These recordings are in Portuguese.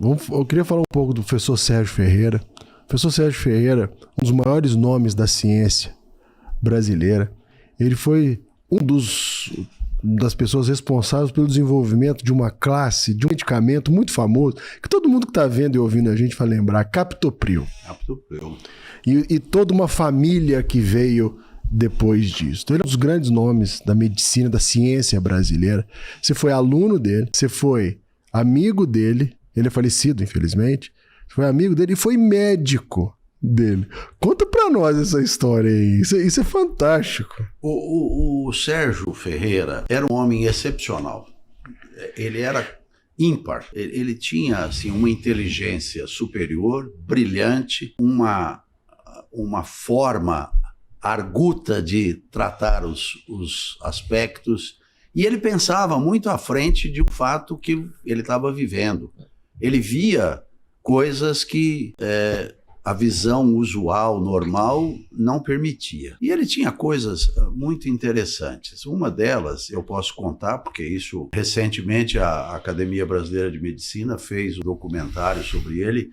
Eu queria falar um pouco do professor Sérgio Ferreira. O professor Sérgio Ferreira, um dos maiores nomes da ciência brasileira, ele foi das pessoas responsáveis pelo desenvolvimento de uma classe, de um medicamento muito famoso, que todo mundo que está vendo e ouvindo a gente vai lembrar, Captopril. Captopril. E toda uma família que veio depois disso. Então, ele é um dos grandes nomes da medicina, da ciência brasileira. Você foi aluno dele, você foi amigo dele, ele é falecido, infelizmente, você foi amigo dele e foi médico dele. Conta pra nós essa história aí. Isso é fantástico. O Sérgio Ferreira era um homem excepcional. Ele era ímpar. Ele tinha assim, uma inteligência superior, brilhante, uma forma arguta de tratar os aspectos. E ele pensava muito à frente de um fato que ele estava vivendo. Ele via coisas que a visão usual, normal, não permitia. E ele tinha coisas muito interessantes. Uma delas eu posso contar, porque isso, recentemente, a Academia Brasileira de Medicina fez um documentário sobre ele,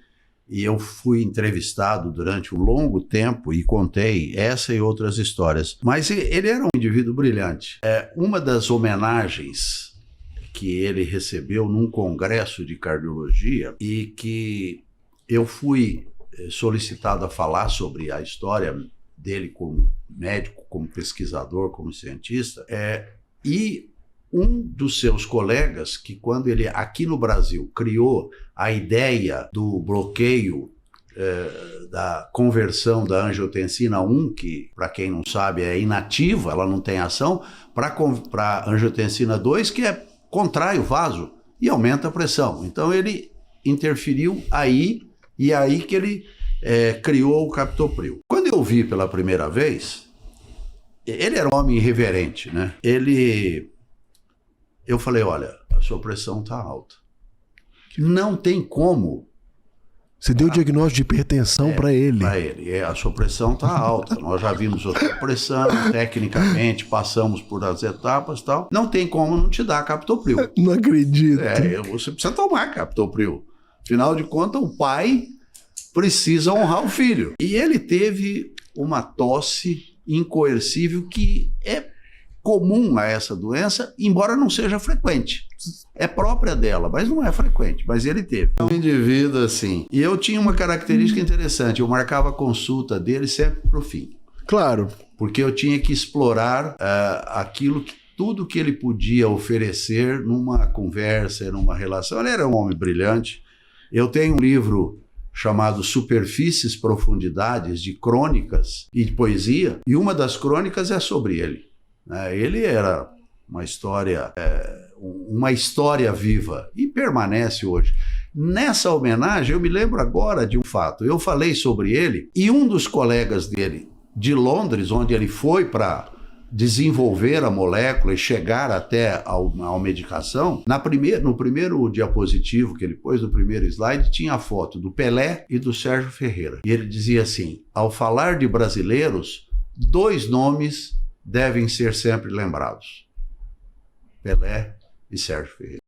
e eu fui entrevistado durante um longo tempo e contei essa e outras histórias. Mas ele era um indivíduo brilhante. Uma das homenagens que ele recebeu num congresso de cardiologia e que eu fui solicitado a falar sobre a história dele como médico, como pesquisador, como cientista, e um dos seus colegas, que quando ele aqui no Brasil criou a ideia do bloqueio da conversão da angiotensina 1, que para quem não sabe é inativa, ela não tem ação, para a angiotensina 2, que contrai o vaso e aumenta a pressão. Então ele interferiu aí, e é aí que ele criou o Captopril. Quando eu vi pela primeira vez, ele era um homem irreverente, né? Eu falei, olha, a sua pressão está alta. Não tem como. Você deu o diagnóstico de hipertensão para ele. Para ele. A sua pressão está alta. Nós já vimos a sua pressão, tecnicamente, passamos por as etapas e tal. Não tem como não te dar Captopril. Não acredito. Você precisa tomar Captopril. Afinal de contas, o pai precisa honrar o filho. E ele teve uma tosse incoercível que é comum a essa doença, embora não seja frequente. É própria dela, mas não é frequente. Mas ele teve. É um indivíduo assim. E eu tinha uma característica interessante. Eu marcava a consulta dele sempre pro fim. Claro. Porque eu tinha que explorar tudo que ele podia oferecer numa conversa, numa relação. Ele era um homem brilhante. Eu tenho um livro chamado Superfícies, Profundidades, de crônicas e de poesia, e uma das crônicas é sobre ele. Ele era uma história viva e permanece hoje. Nessa homenagem, eu me lembro agora de um fato. Eu falei sobre ele e um dos colegas dele de Londres, onde ele foi para desenvolver a molécula e chegar até a medicação, no primeiro diapositivo que ele pôs, no primeiro slide, tinha a foto do Pelé e do Sérgio Ferreira. E ele dizia assim, ao falar de brasileiros, 2 nomes devem ser sempre lembrados: Pelé e Sérgio Ferreira.